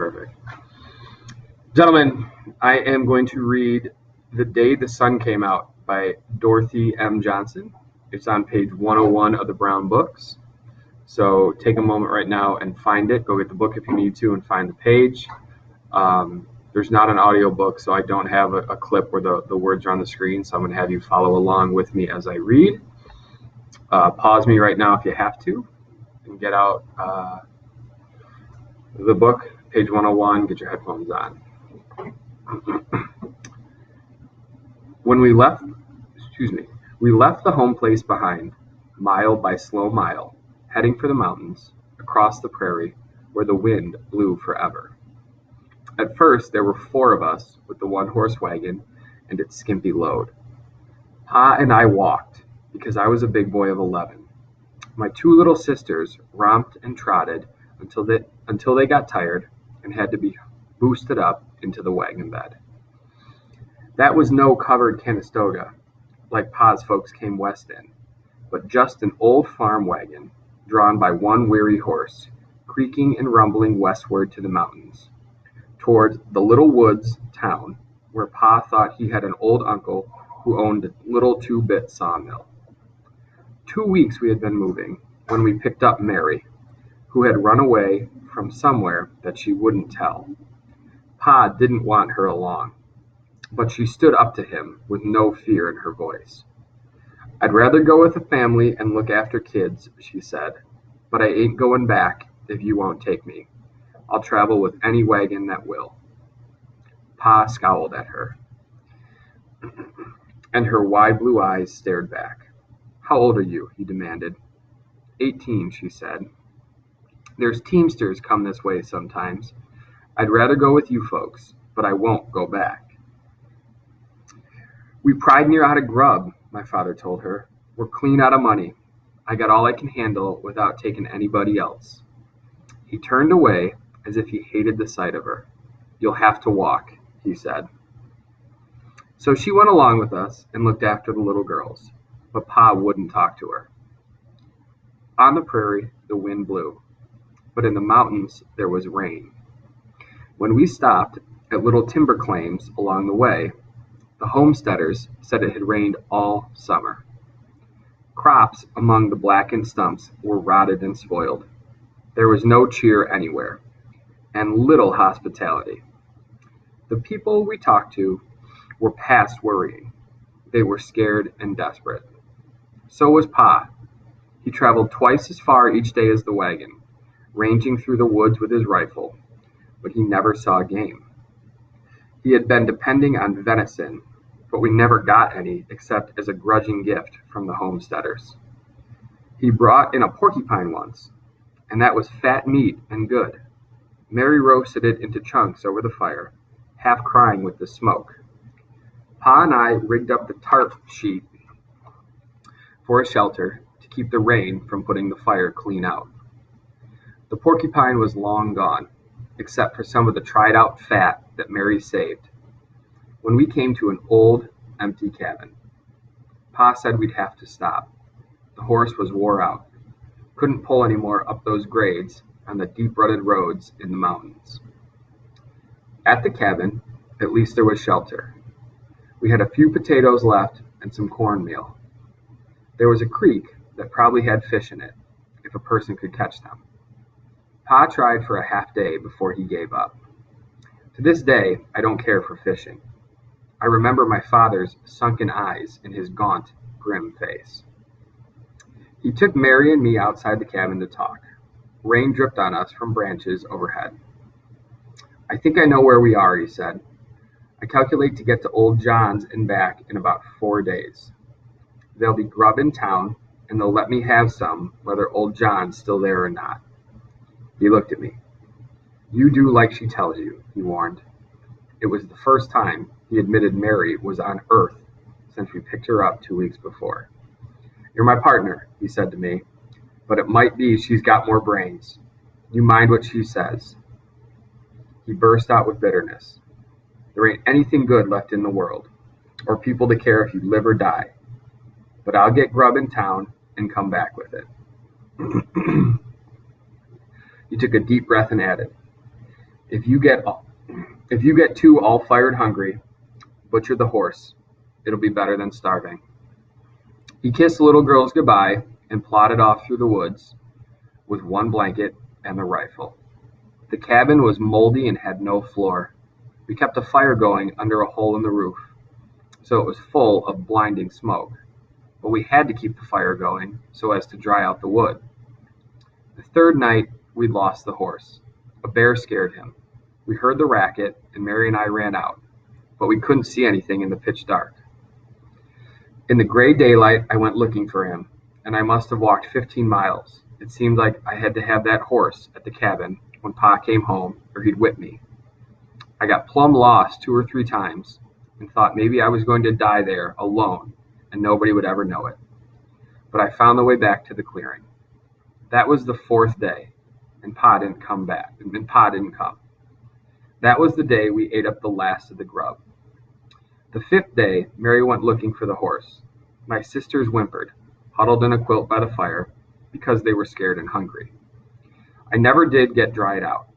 perfect. Gentlemen, I am going to read The Day the Sun Came Out by Dorothy M. Johnson. It's on page 101 of the Brown Books. So take a moment right now and find it. Go get the book if you need to and find the page. There's not an audio book, so I don't have a clip where the words are on the screen, so I'm going to have you follow along with me as I read. Pause me right now if you have to, and get out the book, page 101, get your headphones on. When we left the home place behind, mile by slow mile, heading for the mountains, across the prairie, where the wind blew forever. At first, there were 4 of us with the one-horse wagon and its skimpy load. Pa and I walked, because I was a big boy of 11. My 2 little sisters romped and trotted until they got tired and had to be boosted up into the wagon bed. That was no covered Conestoga, like Pa's folks came west in, but just an old farm wagon, drawn by one weary horse, creaking and rumbling westward to the mountains, toward the little woods town where Pa thought he had an old uncle who owned a little 2-bit sawmill. 2 weeks we had been moving when we picked up Mary, who had run away from somewhere that she wouldn't tell. Pa didn't want her along, but she stood up to him with no fear in her voice. "I'd rather go with a family and look after kids," she said, "but I ain't going back if you won't take me. I'll travel with any wagon that will." Pa scowled at her, and her wide blue eyes stared back. "How old are you?" he demanded. 18, she said. "There's teamsters come this way sometimes. I'd rather go with you folks, but I won't go back." "We pried near out of grub," my father told her. "We're clean out of money. I got all I can handle without taking anybody else." He turned away as if he hated the sight of her. "You'll have to walk," he said. So she went along with us and looked after the little girls, but Pa wouldn't talk to her. On the prairie, the wind blew, but in the mountains there was rain. When we stopped at little timber claims along the way, the homesteaders said it had rained all summer. Crops among the blackened stumps were rotted and spoiled. There was no cheer anywhere, and little hospitality. The people we talked to were past worrying. They were scared and desperate. So was Pa. He traveled twice as far each day as the wagon, ranging through the woods with his rifle, but he never saw game. He had been depending on venison, but we never got any except as a grudging gift from the homesteaders. He brought in a porcupine once, and that was fat meat and good. Mary roasted it into chunks over the fire, half crying with the smoke. Pa and I rigged up the tarp sheet for a shelter to keep the rain from putting the fire clean out. The porcupine was long gone, except for some of the tried-out fat that Mary saved. When we came to an old, empty cabin, Pa said we'd have to stop. The horse was wore out. Couldn't pull any more up those grades on the deep-rutted roads in the mountains. At the cabin, at least there was shelter. We had a few potatoes left and some cornmeal. There was a creek that probably had fish in it, if a person could catch them. Pa tried for a half day before he gave up. To this day, I don't care for fishing. I remember my father's sunken eyes in his gaunt, grim face. He took Mary and me outside the cabin to talk. Rain dripped on us from branches overhead. "I think I know where we are," he said. "I calculate to get to Old John's and back in about 4 days. There'll be grub in town, and they'll let me have some, whether Old John's still there or not." He looked at me. "You do like she tells you," he warned. It was the first time he admitted Mary was on Earth since we picked her up 2 weeks before. "You're my partner," he said to me, "but it might be she's got more brains. You mind what she says." He burst out with bitterness. "There ain't anything good left in the world, or people to care if you live or die. But I'll get grub in town and come back with it." He took a deep breath and added, If you get if you get too all fired hungry, butcher the horse. It'll be better than starving. He kissed the little girls goodbye and plodded off through the woods with one blanket and the rifle. The cabin was moldy and had no floor. We kept a fire going under a hole in the roof, so it was full of blinding smoke. But we had to keep the fire going so as to dry out the wood. The third night, we'd lost the horse. A bear scared him. We heard the racket, and Mary and I ran out, but we couldn't see anything in the pitch dark. In the gray daylight, I went looking for him, and I must have walked 15 miles. It seemed like I had to have that horse at the cabin when Pa came home, or he'd whip me. I got plumb lost 2 or 3 times and thought maybe I was going to die there alone and nobody would ever know it. But I found the way back to the clearing. That was the 4th day, and Pa didn't come. That was the day we ate up the last of the grub. The 5th day, Mary went looking for the horse. My sisters whimpered, huddled in a quilt by the fire, because they were scared and hungry. I never did get dried out,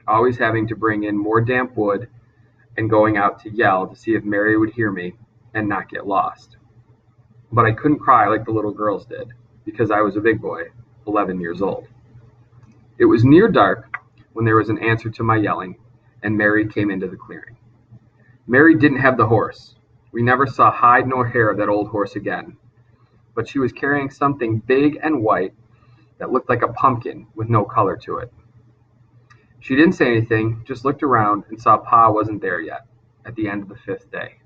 always having to bring in more damp wood and going out to yell to see if Mary would hear me and not get lost. But I couldn't cry like the little girls did, because I was a big boy, 11 years old. It was near dark when there was an answer to my yelling, and Mary came into the clearing. Mary didn't have the horse. We never saw hide nor hair of that old horse again, but she was carrying something big and white that looked like a pumpkin with no color to it. She didn't say anything, just looked around and saw Pa wasn't there yet, at the end of the 5th day.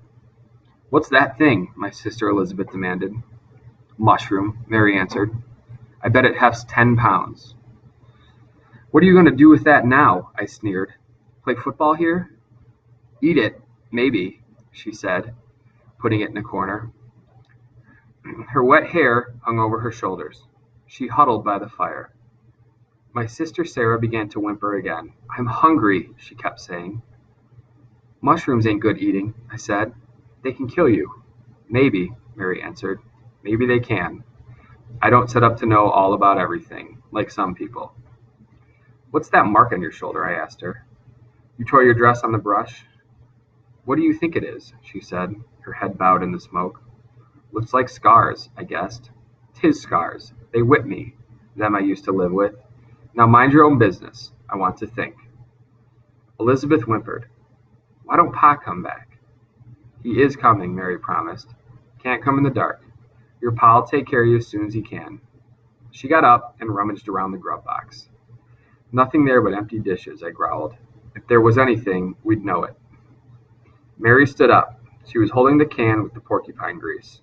"What's that thing?" my sister Elizabeth demanded. "Mushroom," Mary answered. "I bet it hefts 10 pounds. "What are you going to do with that now?" I sneered. "Play football here?" "Eat it, maybe," she said, putting it in a corner. Her wet hair hung over her shoulders. She huddled by the fire. My sister Sarah began to whimper again. "I'm hungry," she kept saying. "Mushrooms ain't good eating," I said. "They can kill you." "Maybe," Mary answered. "Maybe they can. I don't set up to know all about everything, like some people." "What's that mark on your shoulder?" I asked her. "You tore your dress on the brush?" "What do you think it is?" she said, her head bowed in the smoke. "Looks like scars," I guessed. "'Tis scars. They whipped me, them I used to live with. Now mind your own business. I want to think." Elizabeth whimpered. "Why don't Pa come back?" "He is coming," Mary promised. "Can't come in the dark. Your Pa'll take care of you as soon as he can." She got up and rummaged around the grub box. "Nothing there but empty dishes," I growled. "If there was anything, we'd know it." Mary stood up. She was holding the can with the porcupine grease.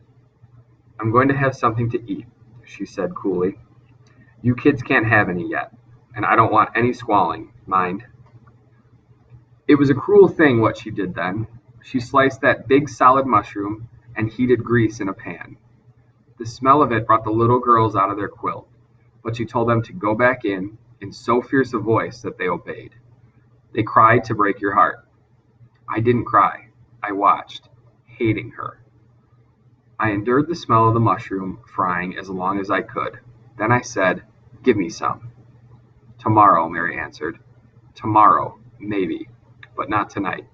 "I'm going to have something to eat," she said coolly. "You kids can't have any yet, and I don't want any squalling, mind." It was a cruel thing what she did then. She sliced that big solid mushroom and heated grease in a pan. The smell of it brought the little girls out of their quilt, but she told them to go back in so fierce a voice that they obeyed. They cried to break your heart. I didn't cry. I watched, hating her. I endured the smell of the mushroom frying as long as I could. Then I said, "Give me some." "Tomorrow," Mary answered. "Tomorrow, maybe, but not tonight."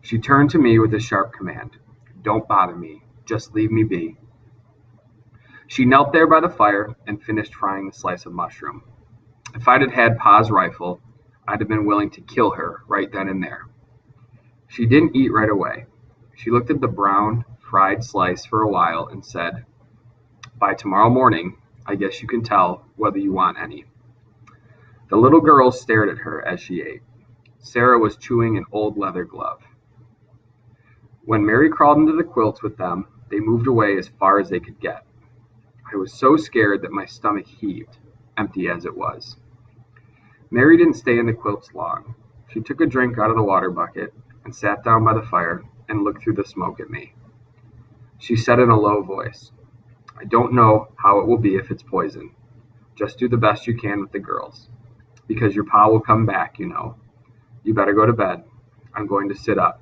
She turned to me with a sharp command. "Don't bother me. Just leave me be." She knelt there by the fire and finished frying the slice of mushroom. If I'd had Pa's rifle, I'd have been willing to kill her right then and there. She didn't eat right away. She looked at the brown, fried slice for a while and said, "By tomorrow morning, I guess you can tell whether you want any." The little girls stared at her as she ate. Sarah was chewing an old leather glove. When Mary crawled into the quilts with them, they moved away as far as they could get. I was so scared that my stomach heaved, empty as it was. Mary didn't stay in the quilts long. She took a drink out of the water bucket and sat down by the fire and looked through the smoke at me. She said in a low voice, "I don't know how it will be if it's poison. Just do the best you can with the girls. Because your Pa will come back, you know. You better go to bed. I'm going to sit up."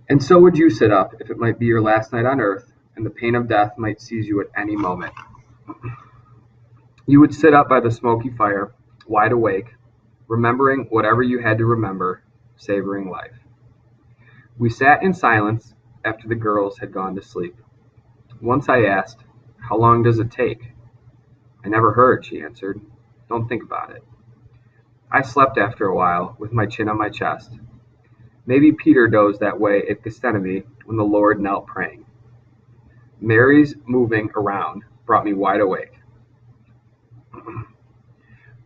And so would you sit up if it might be your last night on earth and the pain of death might seize you at any moment. You would sit up by the smoky fire, wide awake, remembering whatever you had to remember, savoring life. We sat in silence after the girls had gone to sleep. Once I asked, "How long does it take?" "I never heard," she answered. "Don't think about it." I slept after a while, with my chin on my chest. Maybe Peter dozed that way at Gethsemane when the Lord knelt praying. Mary's moving around brought me wide awake.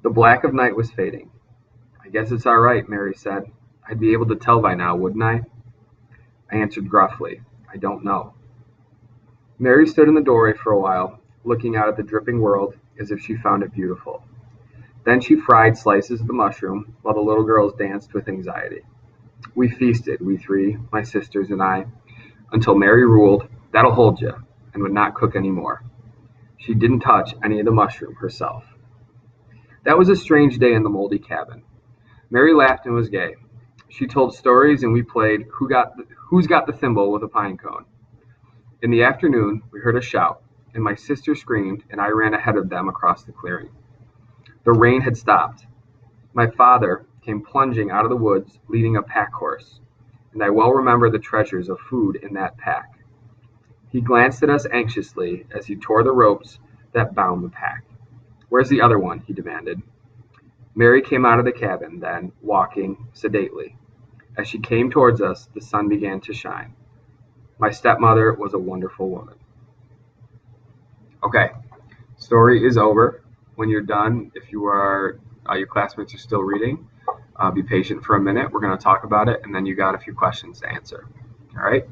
The black of night was fading. "I guess it's all right," Mary said. "I'd be able to tell by now, wouldn't I?" I answered gruffly, "I don't know." Mary stood in the doorway for a while, looking out at the dripping world as if she found it beautiful. Then she fried slices of the mushroom while the little girls danced with anxiety. We feasted, we three, my sisters and I, until Mary ruled, "That'll hold you," and would not cook any more. She didn't touch any of the mushroom herself. That was a strange day in the moldy cabin. Mary laughed and was gay. She told stories and we played Who's Got the Thimble with a pine cone. In the afternoon, we heard a shout, and my sister screamed, and I ran ahead of them across the clearing. The rain had stopped. My father came plunging out of the woods, leading a pack horse, and I well remember the treasures of food in that pack. He glanced at us anxiously as he tore the ropes that bound the pack. "Where's the other one?" he demanded. Mary came out of the cabin, then, walking sedately. As she came towards us, the sun began to shine. My stepmother was a wonderful woman. Okay, story is over. When you're done, if your classmates are still reading, be patient for a minute. We're going to talk about it, and then you got a few questions to answer. All right?